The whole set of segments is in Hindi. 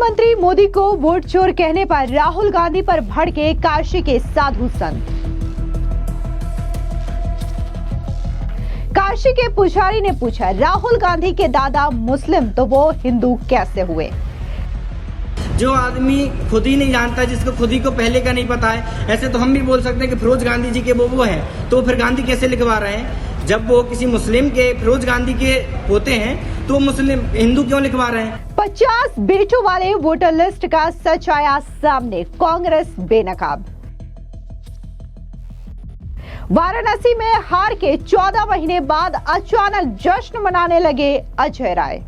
प्रधानमंत्री मोदी को वोट चोर कहने पर राहुल गांधी पर भड़के काशी के साधु संत। काशी के पुजारी ने पूछा, राहुल गांधी के दादा मुस्लिम तो वो हिंदू कैसे हुए? जो आदमी खुद ही नहीं जानता, जिसको खुद ही को पहले का नहीं पता है, ऐसे तो हम भी बोल सकते हैं कि फिरोज गांधी जी के वो हैं, तो फिर गांधी कैसे लिखवा रहे हैं? जब वो किसी मुस्लिम के फिरोज गांधी के होते हैं तो मुस्लिम हिंदू क्यों लिखवा रहे हैं? 50 बेटों वाले वोटर लिस्ट का सच आया सामने, कांग्रेस बेनकाब। वाराणसी में हार के 14 महीने बाद अचानक जश्न मनाने लगे अजय राय।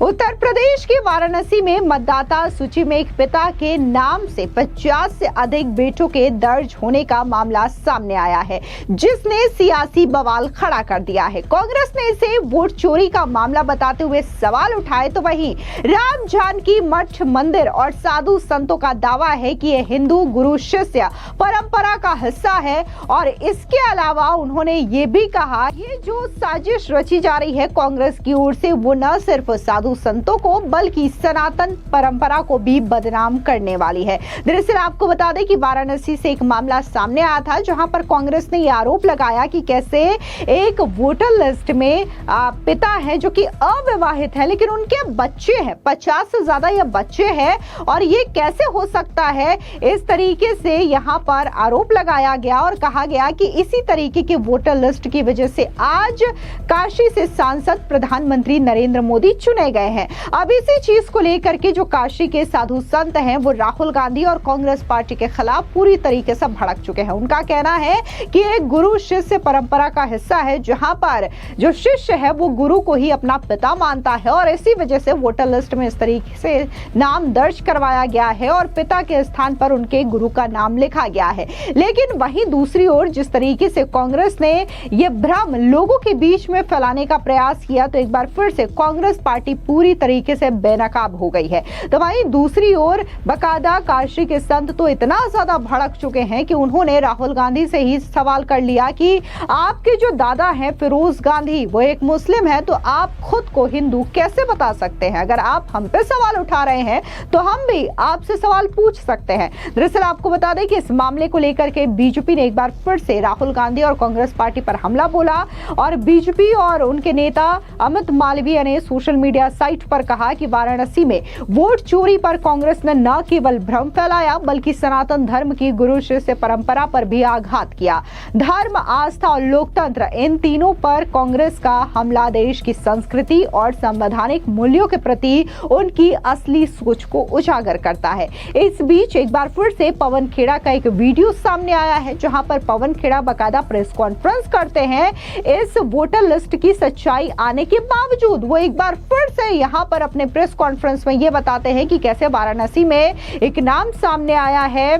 उत्तर प्रदेश के वाराणसी में मतदाता सूची में एक पिता के नाम से 50 से अधिक बेटों के दर्ज होने का मामला सामने आया है, जिसने सियासी बवाल खड़ा कर दिया है। कांग्रेस ने इसे वोट चोरी का मामला बताते हुए सवाल उठाए, तो वहीं राम जानकी मठ मंदिर और साधु संतों का दावा है कि यह हिंदू गुरु शिष्य परंपरा का हिस्सा है। और इसके अलावा उन्होंने ये भी कहा, ये जो साजिश रची जा रही है कांग्रेस की ओर से, वो न सिर्फ साधु संतों को बल्कि सनातन परंपरा को भी बदनाम करने वाली है। दरअसल आपको बता दें कि वाराणसी से एक मामला सामने आया था, जहां पर कांग्रेस ने यह आरोप लगाया कि कैसे एक वोटर लिस्ट में पिता है जो कि अविवाहित है, लेकिन उनके बच्चे हैं, 50 से ज्यादा ये बच्चे हैं, और ये कैसे हो सकता है? इस तरीके से यहाँ पर आरोप लगाया गया और कहा गया कि इसी तरीके की वोटर लिस्ट की वजह से आज काशी से सांसद प्रधानमंत्री नरेंद्र मोदी चुने गए हैं। अब इसी चीज को लेकर के जो काशी के साधु संत हैं, वो राहुल गांधी और कांग्रेस पार्टी के खिलाफ पूरी तरीके से भड़क चुके हैं। उनका कहना है कि एक गुरु शिष्य परंपरा का हिस्सा है, जहां पर जो शिष्य है वो गुरु को ही अपना पिता मानता है, और इसी वजह से वोटर लिस्ट में इस तरीके से नाम दर्ज करवाया गया है और पिता के स्थान पर उनके गुरु का नाम लिखा गया है। लेकिन वहीं दूसरी ओर जिस तरीके से कांग्रेस ने यह भ्रम लोगों के बीच में फैलाने का प्रयास किया, तो एक बार फिर से कांग्रेस पार्टी पूरी तरीके से बेनकाब हो गई है। तो वहीं दूसरी ओर बकायदा काशी के संत तो इतना ज्यादा भड़क चुके हैं कि उन्होंने राहुल गांधी से ही सवाल कर लिया कि आपके जो दादा हैं फिरोज गांधी, वो एक मुस्लिम है, तो आप खुद को हिंदू कैसे बता सकते हैं? अगर आप हम पे सवाल उठा रहे हैं तो हम भी आपसे सवाल पूछ सकते हैं। दरअसल आपको बता दें कि इस मामले को लेकर के बीजेपी ने एक बार फिर से राहुल गांधी और कांग्रेस पार्टी पर हमला बोला, और बीजेपी और उनके नेता अमित मालवीय ने सोशल मीडिया साइट पर कहा कि वाराणसी में वोट चोरी पर कांग्रेस ने न केवल भ्रम फैलाया, बल्कि सनातन धर्म की गुरु शिष्य परंपरा पर भी आघात किया। धर्म, आस्था और लोकतंत्र, इन तीनों पर कांग्रेस का हमला देश की संस्कृति और संवैधानिक मूल्यों के प्रति उनकी असली सोच को उजागर करता है। इस बीच एक बार फिर से पवन खेड़ा का एक वीडियो सामने आया है, जहां पर पवन खेड़ा बाकायदा प्रेस कॉन्फ्रेंस करते हैं। इस वोटर लिस्ट की सच्चाई आने के बावजूद वो एक बार फिर से यहाँ पर अपने प्रेस कॉन्फ्रेंस में ये बताते हैं कि कैसे वाराणसी में एक नाम सामने आया है,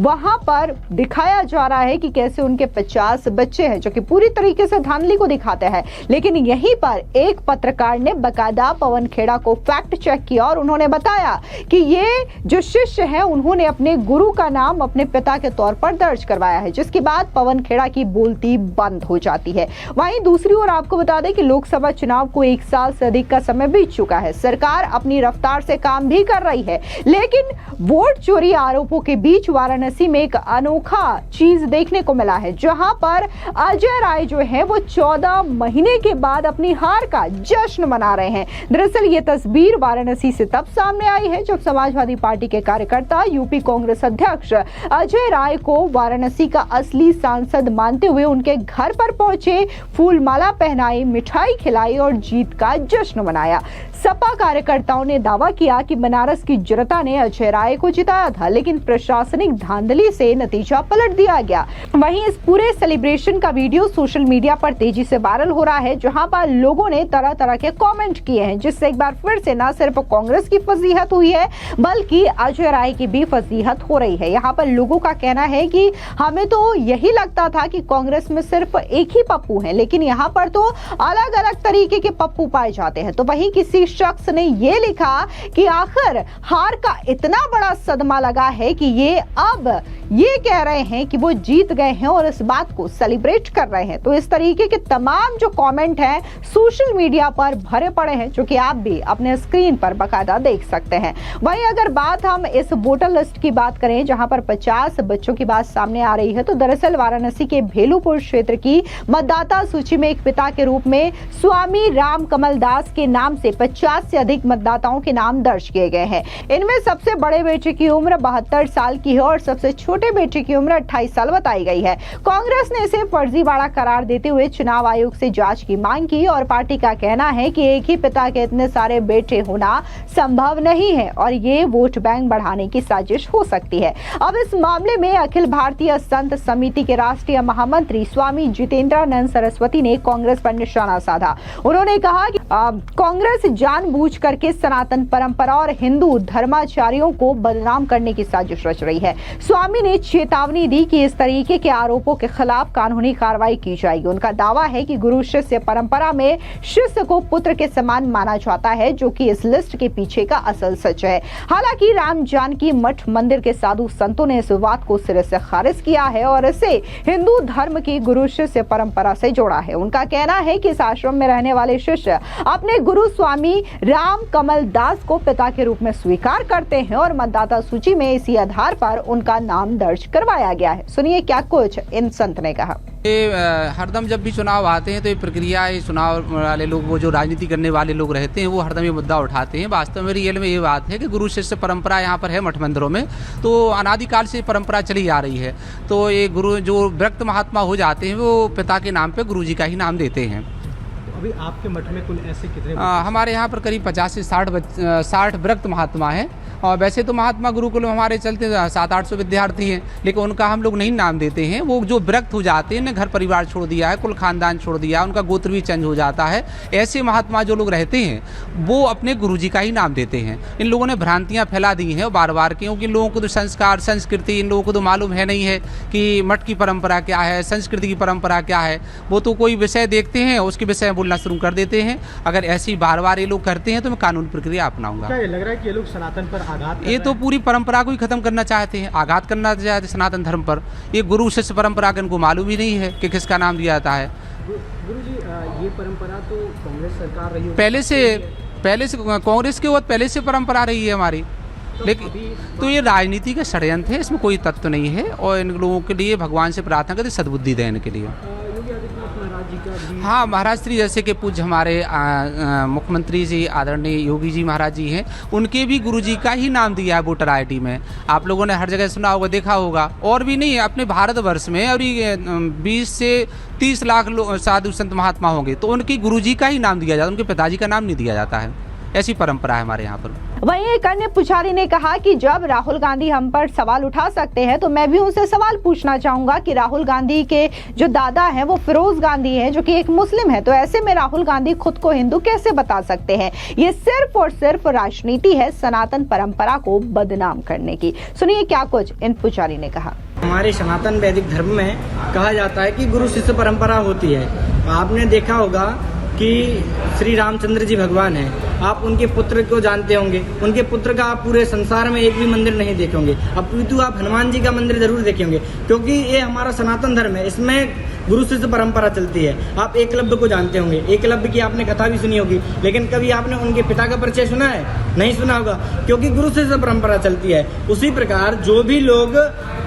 वहां पर दिखाया जा रहा है कि कैसे उनके 50 बच्चे हैं, जो कि पूरी तरीके से धांधली को दिखाते हैं। लेकिन यहीं पर एक पत्रकार ने बकायदा पवन खेड़ा को फैक्ट चेक किया और उन्होंने बताया कि ये जो शिष्य है उन्होंने अपने गुरु का नाम अपने पिता के तौर पर दर्ज करवाया है, जिसके बाद पवन खेड़ा की बोलती बंद हो जाती है। वहीं दूसरी ओर आपको बता दें कि लोकसभा चुनाव को 1 साल से अधिक का समय बीत चुका है। सरकार अपनी रफ्तार से काम भी कर रही है, लेकिन वोट चोरी आरोपों के बीच वाराणसी में एक अनोखा चीज देखने को मिला है, जहां पर अजय राय जो है वो 14 महीने के बाद अपनी हार का जश्न मना रहे हैं। दरअसल ये तस्वीर वाराणसी से तब सामने आई है जब समाजवादी पार्टी के कार्यकर्ता यूपी कांग्रेस अध्यक्ष अजय राय को वाराणसी का असली सांसद मानते हुए उनके घर पर पहुंचे, फूल माला पहनाई, मिठाई खिलाई और जीत का जश्न मनाया। सपा कार्यकर्ताओं ने दावा किया कि बनारस की जनता ने अजय राय को जिताया था, लेकिन प्रशासनिक धांधली से नतीजा पलट दिया गया। वहीं इस पूरे सेलिब्रेशन का वीडियो सोशल मीडिया पर तेजी से वायरल हो रहा है, जहां पर लोगों ने तरह तरह के कमेंट किए हैं, जिससे एक बार फिर से न सिर्फ कांग्रेस की फजीहत हुई है, बल्कि अजय राय की भी फजीहत हो रही है। यहाँ पर लोगों का कहना है कि हमें तो यही लगता था कि कांग्रेस में सिर्फ एक ही पप्पू है, लेकिन यहाँ पर तो अलग अलग तरीके के पप्पू पाए जाते हैं। तो वहीं किसी शख्स ने ये लिखा कि आखिर हार का इतना बड़ा सदमा लगा है कि ये अब अब ये कह रहे हैं कि वो जीत गए हैं और इस बात को सेलिब्रेट कर रहे हैं। तो इस तरीके के तमाम जो कमेंट हैं सोशल मीडिया पर भरे पड़े हैं, जो कि आप भी अपने स्क्रीन पर बाकायदा देख सकते हैं। वहीं अगर बात हम इस वोटर लिस्ट की बात करें, जहां पर 50 बच्चों की बात सामने आ रही है, तो दरअसल वाराणसी के भेलूपुर क्षेत्र की मतदाता सूची में एक पिता के रूप में स्वामी राम कमल दास के नाम से 50 से अधिक मतदाताओं के नाम दर्ज किए गए हैं। इनमें सबसे बड़े बेटे की उम्र 72 साल की है और सबसे छोटे बेटे की उम्र 28 साल बताई गई है। कांग्रेस ने इसे फर्जीवाड़ा करार देते हुए चुनाव आयोग से जांच की मांग की और पार्टी का कहना है कि एक ही पिता के इतने सारे बेटे होना संभव नहीं है और ये वोट बैंक बढ़ाने की साजिश हो सकती है। अब इस मामले में अखिल भारतीय संत समिति के राष्ट्रीय महामंत्री स्वामी जितेंद्रानंद सरस्वती ने कांग्रेस पर निशाना साधा। उन्होंने कहा कि कांग्रेस जानबूझ करके सनातन परंपरा और हिंदू धर्माचार्यों को बदनाम करने की साजिश रच रही है। स्वामी ने चेतावनी दी कि इस तरीके के आरोपों के खिलाफ कानूनी कार्रवाई की जाएगी। उनका दावा है कि गुरु शिष्य परंपरा में शिष्य को पुत्र के समान माना जाता है, जो कि इस लिस्ट के पीछे का असल सच है। हालांकि राम जानकी मठ मंदिर के साधु संतों ने इस बात को सिरे से खारिज किया है और इसे हिंदू धर्म की गुरु शिष्य परंपरा से जोड़ा है। उनका कहना है कि इस आश्रम में रहने वाले शिष्य अपने गुरु स्वामी राम कमल दास को पिता के रूप में स्वीकार करते हैं और मतदाता सूची में इसी आधार पर उनका नाम दर्ज करवाया गया है। सुनिए क्या कुछ इन संत ने कहा। हरदम जब भी चुनाव आते हैं तो ये प्रक्रिया, ये चुनाव वाले लोग, वो जो राजनीति करने वाले लोग रहते हैं, वो हरदम ये मुद्दा उठाते हैं। वास्तव में रियल में ये बात है कि गुरु शिष्य परंपरा यहाँ पर है मठ मंदिरों में, तो अनादिकाल से परंपरा चली आ रही है। तो ये गुरु जो विरक्त महात्मा हो जाते हैं वो पिता के नाम पे गुरु जी का ही नाम देते हैं। अभी आपके मठ में कुल ऐसे कितने हमारे यहाँ पर करीब 50 से 60 विरक्त महात्मा हैं। और वैसे तो महात्मा गुरुकुल में हमारे चलते 700-800 विद्यार्थी हैं, लेकिन उनका हम लोग नहीं नाम देते हैं। वो जो विरक्त हो जाते हैं, घर परिवार छोड़ दिया है, कुल खानदान छोड़ दिया, उनका गोत्र भी चेंज हो जाता है, ऐसे महात्मा जो लोग रहते हैं वो अपने गुरुजी का ही नाम देते हैं। इन लोगों ने भ्रांतियाँ फैला दी हैं बार बार, क्योंकि इन लोगों को तो संस्कार संस्कृति इन लोगों को तो मालूम है नहीं है कि मठ की परंपरा क्या है, संस्कृति की परंपरा क्या है। वो तो कोई विषय देखते हैं, उसके विषय में बोलना शुरू कर देते हैं। अगर ऐसी बार बार ये लोग करते हैं तो मैं कानूनी प्रक्रिया अपनाऊंगा। क्या ये लग रहा है कि ये लोग सनातन पर आघात कर ये तो पूरी परंपरा को ही खत्म करना चाहते हैं, आघात करना चाहते हैं सनातन धर्म पर। ये गुरु शिष्य परंपरा का इनको मालूम ही नहीं है कि किसका नाम दिया जाता है। गुरु जी, ये परंपरा तो कांग्रेस सरकार रही पहले से कांग्रेस के बाद पहले से परंपरा रही है हमारी, लेकिन तो ये राजनीति का षड्यंत्र है, इसमें कोई तत्व नहीं है। और इन लोगों के लिए भगवान से प्रार्थना करते सद्बुद्धि देने के लिए। हाँ, महाराज श्री जैसे कि पूज्य हमारे मुख्यमंत्री जी आदरणीय योगी जी महाराज जी हैं, उनके भी गुरु जी का ही नाम दिया है वोटर आईडी में। आप लोगों ने हर जगह सुना होगा, देखा होगा। और भी नहीं, अपने भारतवर्ष में और 20 से 30 लाख साधु संत महात्मा होंगे, तो उनके गुरु जी का ही नाम दिया जाता है, उनके पिताजी का नाम नहीं दिया जाता है। ऐसी परंपरा है हमारे यहाँ पर। वहीं एक अन्य पुजारी ने कहा कि जब राहुल गांधी हम पर सवाल उठा सकते हैं तो मैं भी उनसे सवाल पूछना चाहूंगा कि राहुल गांधी के जो दादा हैं वो फिरोज गांधी हैं, जो कि एक मुस्लिम है, तो ऐसे में राहुल गांधी खुद को हिंदू कैसे बता सकते हैं? ये सिर्फ और सिर्फ राजनीति है सनातन परंपरा को बदनाम करने की। सुनिए क्या कुछ इन पुजारी ने कहा। हमारे सनातन वैदिक धर्म में कहा जाता है कि गुरु शिष्य परंपरा होती है। आपने देखा होगा कि श्री रामचंद्र जी भगवान हैं, आप उनके पुत्र को जानते होंगे। उनके पुत्र का आप पूरे संसार में एक भी मंदिर नहीं देखेंगे। अब तो आप हनुमान जी का मंदिर जरूर देखेंगे, क्योंकि ये हमारा सनातन धर्म है, इसमें गुरु शिष्य परंपरा चलती है। आप एकलव्य को जानते होंगे, एकलव्य की आपने कथा भी सुनी होगी, लेकिन कभी आपने उनके पिता का परिचय सुना है? नहीं सुना होगा, क्योंकि गुरु शिष्य परंपरा चलती है। उसी प्रकार जो भी लोग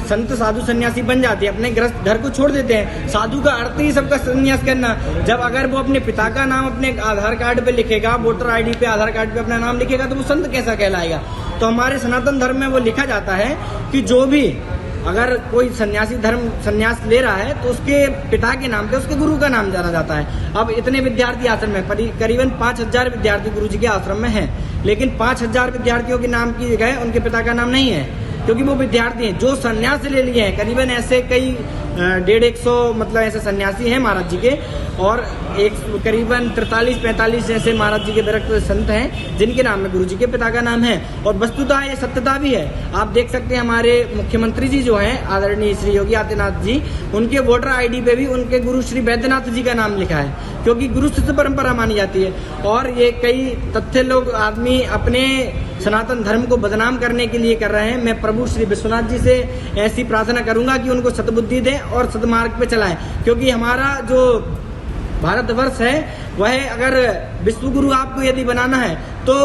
संत साधु सन्यासी बन जाते हैं, अपने घर को छोड़ देते हैं। साधु का अर्थ ही सबका सन्यास करना। जब अगर वो अपने पिता का नाम अपने आधार कार्ड पे लिखेगा, वोटर आईडी पे, आधार कार्ड पे अपना नाम लिखेगा, तो वो संत कैसा कहलाएगा? तो हमारे सनातन धर्म में वो लिखा जाता है कि जो भी अगर कोई सन्यासी धर्म सन्यास ले रहा है तो उसके पिता के नाम पे उसके गुरु का नाम जाना जाता है। अब इतने विद्यार्थी आश्रम में करीबन 5000 विद्यार्थी गुरु जी के आश्रम में हैं, लेकिन 5000 विद्यार्थियों के नाम की जगह उनके पिता का नाम नहीं है, क्योंकि वो विद्यार्थी हैं जो संन्यास ले लिए हैं। करीबन ऐसे कई 150 मतलब ऐसे सन्यासी हैं महाराज जी के, और एक करीबन 43-45 जैसे महाराज जी के विरक्त संत हैं जिनके नाम में गुरु जी के पिता का नाम है। और वस्तुतः ये सत्यता भी है। आप देख सकते हैं हमारे मुख्यमंत्री जी जो हैं आदरणीय श्री योगी आदित्यनाथ जी, उनके वोटर आईडी पे भी उनके गुरु श्री वैद्यनाथ जी का नाम लिखा है, क्योंकि गुरु शिष्य परंपरा मानी जाती है। और ये कई तथ्य लोग आदमी अपने सनातन धर्म को बदनाम करने के लिए कर रहे हैं। मैं प्रभु श्री विश्वनाथ जी से ऐसी प्रार्थना करूंगा कि उनको सद्बुद्धि दें और सदमार्ग पे चलाएं, क्योंकि हमारा जो भारतवर्ष है वह अगर विश्व गुरु आपको यदि बनाना है तो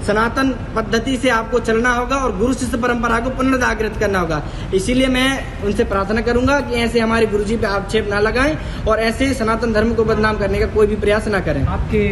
सनातन पद्धति से आपको चलना होगा और गुरु शिष्य परंपरा को पुनर्जागृत करना होगा। इसीलिए मैं उनसे प्रार्थना करूंगा कि ऐसे हमारे गुरुजी पे आक्षेप ना लगाएं और ऐसे सनातन धर्म को बदनाम करने का कोई भी प्रयास ना करें। आपके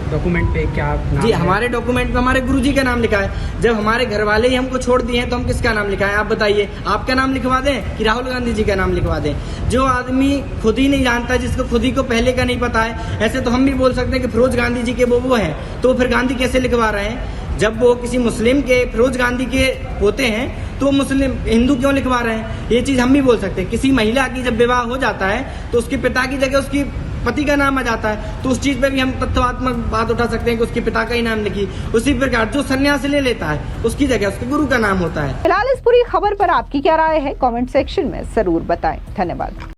डॉक्यूमेंट पे क्या नाम जी, है? हमारे डॉक्यूमेंट में हमारे गुरुजी का नाम लिखा है। जब हमारे घर वाले ही हमको छोड़ दिए हैं तो हम किसका नाम लिखाएं? आप बताइए, आपका नाम लिखवा दें कि राहुल गांधी जी का नाम लिखवा दें? जो आदमी खुद ही नहीं जानता, जिसको खुद ही को पहले का नहीं पता है, ऐसे तो हम भी बोल सकते हैं कि फिरोज गांधी जी के वो है, तो फिर गांधी कैसे लिखवा रहे हैं? जब वो किसी मुस्लिम के फिरोज गांधी के पोते हैं तो मुस्लिम हिंदू क्यों लिखवा रहे हैं? ये चीज हम भी बोल सकते हैं। किसी महिला की जब विवाह हो जाता है तो उसके पिता की जगह उसकी पति का नाम आ जाता है, तो उस चीज पे भी हम तथ्यात्मक बात उठा सकते हैं कि उसके पिता का ही नाम लिखी। उसी प्रकार जो सन्यास ले लेता है उसकी जगह उसके गुरु का नाम होता है। फिलहाल इस पूरी खबर पर आपकी क्या राय है? कमेंट सेक्शन में जरूर बताएं। धन्यवाद।